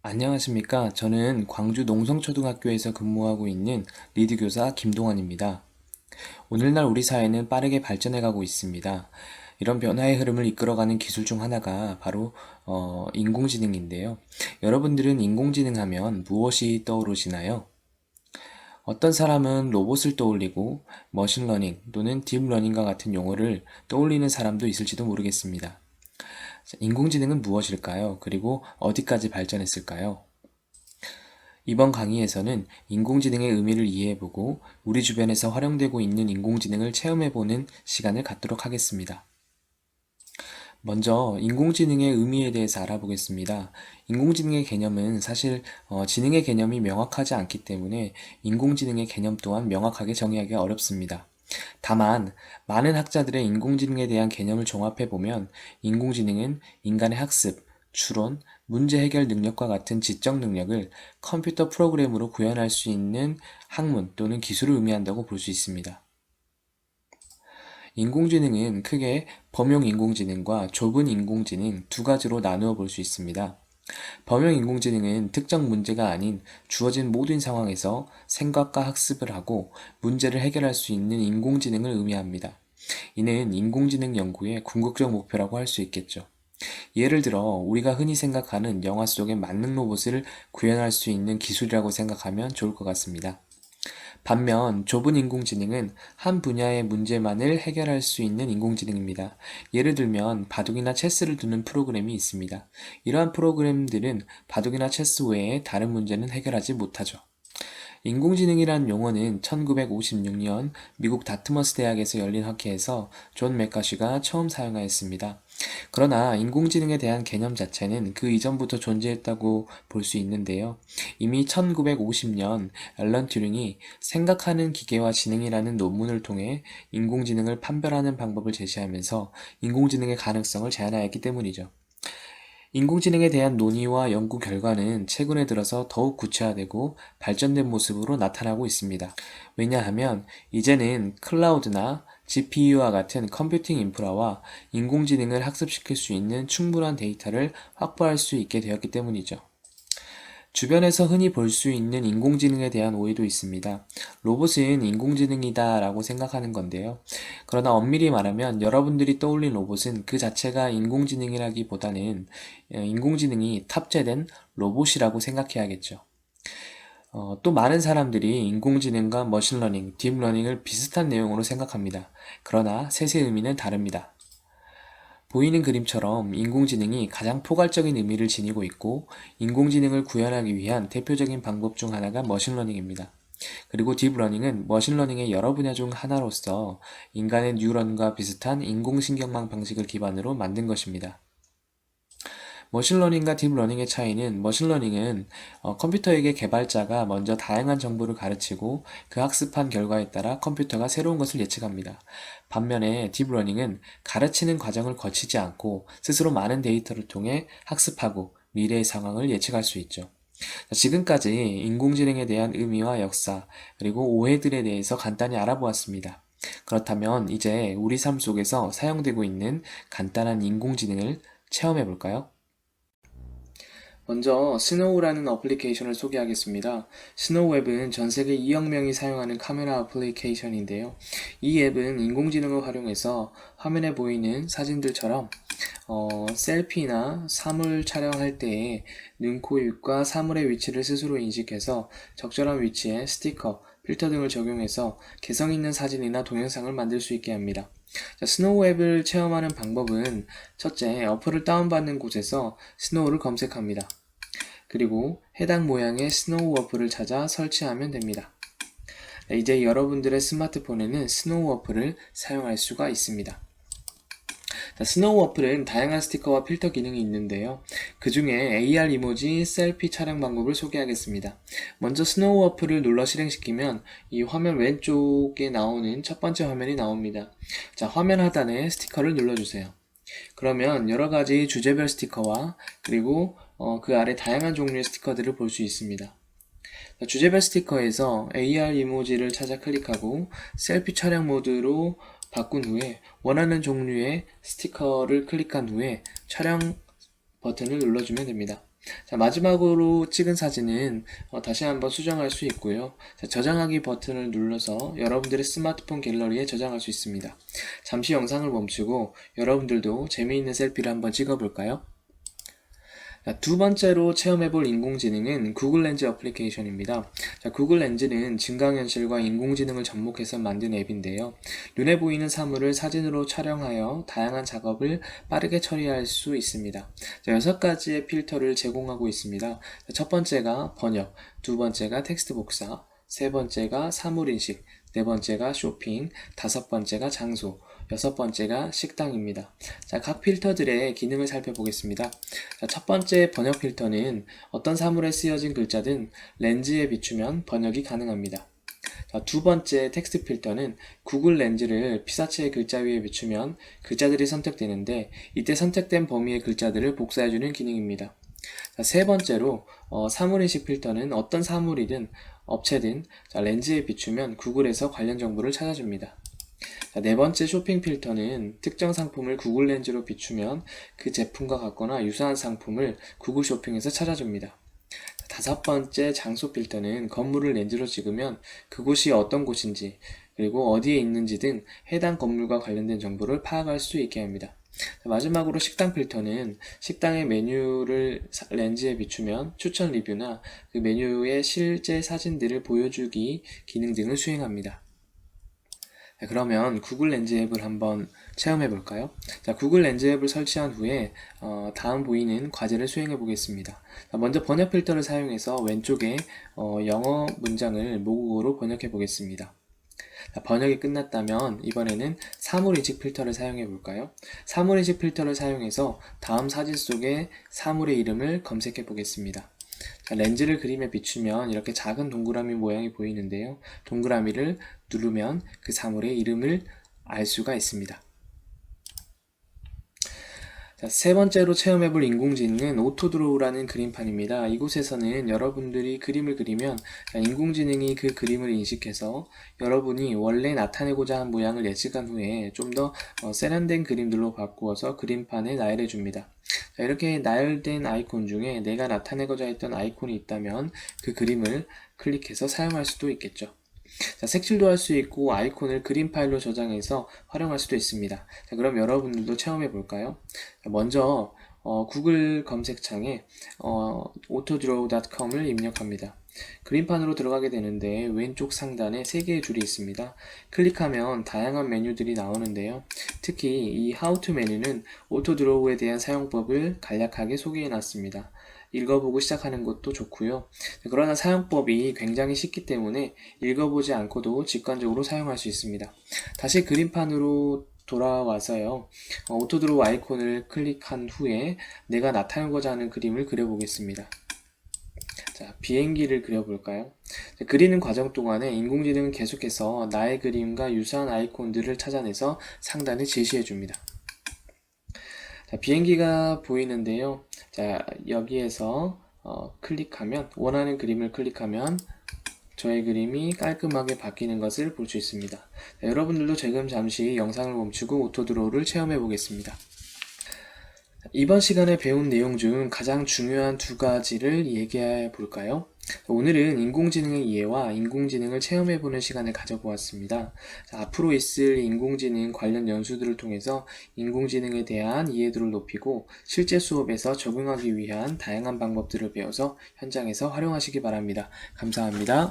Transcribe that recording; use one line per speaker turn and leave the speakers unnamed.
안녕하십니까. 저는 광주 농성초등학교에서 근무하고 있는 리드교사 김동환입니다. 오늘날 우리 사회는 빠르게 발전해가고 있습니다. 이런 변화의 흐름을 이끌어가는 기술 중 하나가 바로 인공지능인데요. 여러분들은 인공지능 하면 무엇이 떠오르시나요? 어떤 사람은 로봇을 떠올리고 머신러닝 또는 딥러닝과 같은 용어를 떠올리는 사람도 있을지도 모르겠습니다. 인공지능은 무엇일까요? 그리고 어디까지 발전했을까요? 이번 강의에서는 인공지능의 의미를 이해해보고 우리 주변에서 활용되고 있는 인공지능을 체험해보는 시간을 갖도록 하겠습니다. 먼저 인공지능의 의미에 대해서 알아보겠습니다. 인공지능의 개념은 사실 지능의 개념이 명확하지 않기 때문에 인공지능의 개념 또한 명확하게 정의하기 어렵습니다. 다만 많은 학자들의 인공지능에 대한 개념을 종합해보면 인공지능은 인간의 학습, 추론, 문제 해결 능력과 같은 지적 능력을 컴퓨터 프로그램으로 구현할 수 있는 학문 또는 기술을 의미한다고 볼 수 있습니다. 인공지능은 크게 범용 인공지능과 좁은 인공지능 두 가지로 나누어 볼 수 있습니다. 범용 인공지능은 특정 문제가 아닌 주어진 모든 상황에서 생각과 학습을 하고 문제를 해결할 수 있는 인공지능을 의미합니다. 이는 인공지능 연구의 궁극적 목표라고 할 수 있겠죠. 예를 들어 우리가 흔히 생각하는 영화 속의 만능 로봇을 구현할 수 있는 기술이라고 생각하면 좋을 것 같습니다. 반면 좁은 인공지능은 한 분야의 문제만을 해결할 수 있는 인공지능입니다. 예를 들면 바둑이나 체스를 두는 프로그램이 있습니다. 이러한 프로그램들은 바둑이나 체스 외에 다른 문제는 해결하지 못하죠. 인공지능이란 용어는 1956년 미국 다트머스 대학에서 열린 학회에서 존 맥카시가 처음 사용하였습니다. 그러나 인공지능에 대한 개념 자체는 그 이전부터 존재했다고 볼 수 있는데요. 이미 1950년 앨런 튜링이 생각하는 기계와 지능이라는 논문을 통해 인공지능을 판별하는 방법을 제시하면서 인공지능의 가능성을 제안하였기 때문이죠. 인공지능에 대한 논의와 연구 결과는 최근에 들어서 더욱 구체화되고 발전된 모습으로 나타나고 있습니다. 왜냐하면 이제는 클라우드나 GPU와 같은 컴퓨팅 인프라와 인공지능을 학습시킬 수 있는 충분한 데이터를 확보할 수 있게 되었기 때문이죠. 주변에서 흔히 볼 수 있는 인공지능에 대한 오해도 있습니다. 로봇은 인공지능이다 라고 생각하는 건데요. 그러나 엄밀히 말하면 여러분들이 떠올린 로봇은 그 자체가 인공지능이라기보다는 인공지능이 탑재된 로봇이라고 생각해야겠죠. 또 많은 사람들이 인공지능과 머신러닝, 딥러닝을 비슷한 내용으로 생각합니다. 그러나 셋의 의미는 다릅니다. 보이는 그림처럼 인공지능이 가장 포괄적인 의미를 지니고 있고 인공지능을 구현하기 위한 대표적인 방법 중 하나가 머신러닝입니다. 그리고 딥러닝은 머신러닝의 여러 분야 중 하나로서 인간의 뉴런과 비슷한 인공신경망 방식을 기반으로 만든 것입니다. 머신러닝과 딥러닝의 차이는 머신러닝은 컴퓨터에게 개발자가 먼저 다양한 정보를 가르치고 그 학습한 결과에 따라 컴퓨터가 새로운 것을 예측합니다. 반면에 딥러닝은 가르치는 과정을 거치지 않고 스스로 많은 데이터를 통해 학습하고 미래의 상황을 예측할 수 있죠. 지금까지 인공지능에 대한 의미와 역사, 그리고 오해들에 대해서 간단히 알아보았습니다. 그렇다면 이제 우리 삶 속에서 사용되고 있는 간단한 인공지능을 체험해 볼까요? 먼저 스노우라는 어플리케이션을 소개하겠습니다. 스노우 앱은 전 세계 2억 명이 사용하는 카메라 어플리케이션인데요. 이 앱은 인공지능을 활용해서 화면에 보이는 사진들처럼 셀피나 사물 촬영할 때에 눈, 코, 입과 사물의 위치를 스스로 인식해서 적절한 위치에 스티커, 필터 등을 적용해서 개성 있는 사진이나 동영상을 만들 수 있게 합니다. 스노우 앱을 체험하는 방법은 첫째, 어플을 다운받는 곳에서 스노우를 검색합니다. 그리고 해당 모양의 스노우 어플을 찾아 설치하면 됩니다. 이제 여러분들의 스마트폰에는 스노우 어플을 사용할 수가 있습니다. 스노우 어플은 다양한 스티커와 필터 기능이 있는데요. 그 중에 AR 이모지 셀피 촬영 방법을 소개하겠습니다. 먼저 스노우 어플을 눌러 실행시키면 이 화면 왼쪽에 나오는 첫 번째 화면이 나옵니다. 화면 하단에 스티커를 눌러주세요. 그러면 여러가지 주제별 스티커와 그리고 그 아래 다양한 종류의 스티커들을 볼 수 있습니다. 주제별 스티커에서 AR 이모지를 찾아 클릭하고 셀피 촬영 모드로 바꾼 후에 원하는 종류의 스티커를 클릭한 후에 촬영 버튼을 눌러주면 됩니다. 자, 마지막으로 찍은 사진은 다시 한번 수정할 수 있고요. 자, 저장하기 버튼을 눌러서 여러분들의 스마트폰 갤러리에 저장할 수 있습니다. 잠시 영상을 멈추고 여러분들도 재미있는 셀피를 한번 찍어볼까요? 자, 두 번째로 체험해볼 인공지능은 구글 렌즈 어플리케이션입니다. 자, 구글 렌즈는 증강현실과 인공지능을 접목해서 만든 앱인데요. 눈에 보이는 사물을 사진으로 촬영하여 다양한 작업을 빠르게 처리할 수 있습니다. 자, 6가지의 필터를 제공하고 있습니다. 자, 첫 번째가 번역, 두 번째가 텍스트 복사, 세 번째가 사물인식, 네 번째가 쇼핑, 다섯 번째가 장소, 여섯 번째가 식당입니다. 자, 각 필터들의 기능을 살펴보겠습니다. 자, 첫 번째 번역 필터는 어떤 사물에 쓰여진 글자든 렌즈에 비추면 번역이 가능합니다. 자, 두 번째 텍스트 필터는 구글 렌즈를 피사체의 글자 위에 비추면 글자들이 선택되는데 이때 선택된 범위의 글자들을 복사해주는 기능입니다. 자, 세 번째로 사물인식 필터는 어떤 사물이든 업체든 렌즈에 비추면 구글에서 관련 정보를 찾아줍니다. 자, 네 번째 쇼핑 필터는 특정 상품을 구글 렌즈로 비추면 그 제품과 같거나 유사한 상품을 구글 쇼핑에서 찾아줍니다. 다섯 번째 장소 필터는 건물을 렌즈로 찍으면 그곳이 어떤 곳인지 그리고 어디에 있는지 등 해당 건물과 관련된 정보를 파악할 수 있게 합니다. 마지막으로 식당 필터는 식당의 메뉴를 렌즈에 비추면 추천 리뷰나 그 메뉴의 실제 사진들을 보여주기 기능 등을 수행합니다. 자, 그러면 구글 렌즈 앱을 한번 체험해 볼까요? 자, 구글 렌즈 앱을 설치한 후에 다음 보이는 과제를 수행해 보겠습니다. 자, 먼저 번역 필터를 사용해서 왼쪽에 영어 문장을 모국어로 번역해 보겠습니다. 자, 번역이 끝났다면 이번에는 사물인식 필터를 사용해 볼까요? 사물인식 필터를 사용해서 다음 사진 속의 사물의 이름을 검색해 보겠습니다. 자, 렌즈를 그림에 비추면 이렇게 작은 동그라미 모양이 보이는데요. 동그라미를 누르면 그 사물의 이름을 알 수가 있습니다. 자, 세 번째로 체험해볼 인공지능은 오토드로우라는 그림판입니다. 이곳에서는 여러분들이 그림을 그리면 인공지능이 그 그림을 인식해서 여러분이 원래 나타내고자 한 모양을 예측한 후에 좀 더 세련된 그림들로 바꾸어서 그림판에 나열해 줍니다. 자, 이렇게 나열된 아이콘 중에 내가 나타내고자 했던 아이콘이 있다면 그 그림을 클릭해서 사용할 수도 있겠죠. 자, 색칠도 할 수 있고 아이콘을 그림 파일로 저장해서 활용할 수도 있습니다. 자, 그럼 여러분들도 체험해 볼까요? 먼저 구글 검색창에 autodraw.com을 입력합니다. 그림판으로 들어가게 되는데 왼쪽 상단에 3개의 줄이 있습니다. 클릭하면 다양한 메뉴들이 나오는데요. 특히 이 How to 메뉴는 오토드로우에 대한 사용법을 간략하게 소개해 놨습니다. 읽어보고 시작하는 것도 좋고요. 그러나 사용법이 굉장히 쉽기 때문에 읽어보지 않고도 직관적으로 사용할 수 있습니다. 다시 그림판으로 돌아와서요. 오토드로우 아이콘을 클릭한 후에 내가 나타내고자 하는 그림을 그려보겠습니다. 자, 비행기를 그려볼까요? 그리는 과정 동안에 인공지능은 계속해서 나의 그림과 유사한 아이콘들을 찾아내서 상단에 제시해줍니다. 자, 비행기가 보이는데요. 자, 여기에서 클릭하면 원하는 그림을 클릭하면 저의 그림이 깔끔하게 바뀌는 것을 볼 수 있습니다. 자, 여러분들도 지금 잠시 영상을 멈추고 오토드로우를 체험해 보겠습니다. 이번 시간에 배운 내용 중 가장 중요한 2가지를 얘기해 볼까요? 오늘은 인공지능의 이해와 인공지능을 체험해보는 시간을 가져보았습니다. 자, 앞으로 있을 인공지능 관련 연수들을 통해서 인공지능에 대한 이해도를 높이고 실제 수업에서 적용하기 위한 다양한 방법들을 배워서 현장에서 활용하시기 바랍니다. 감사합니다.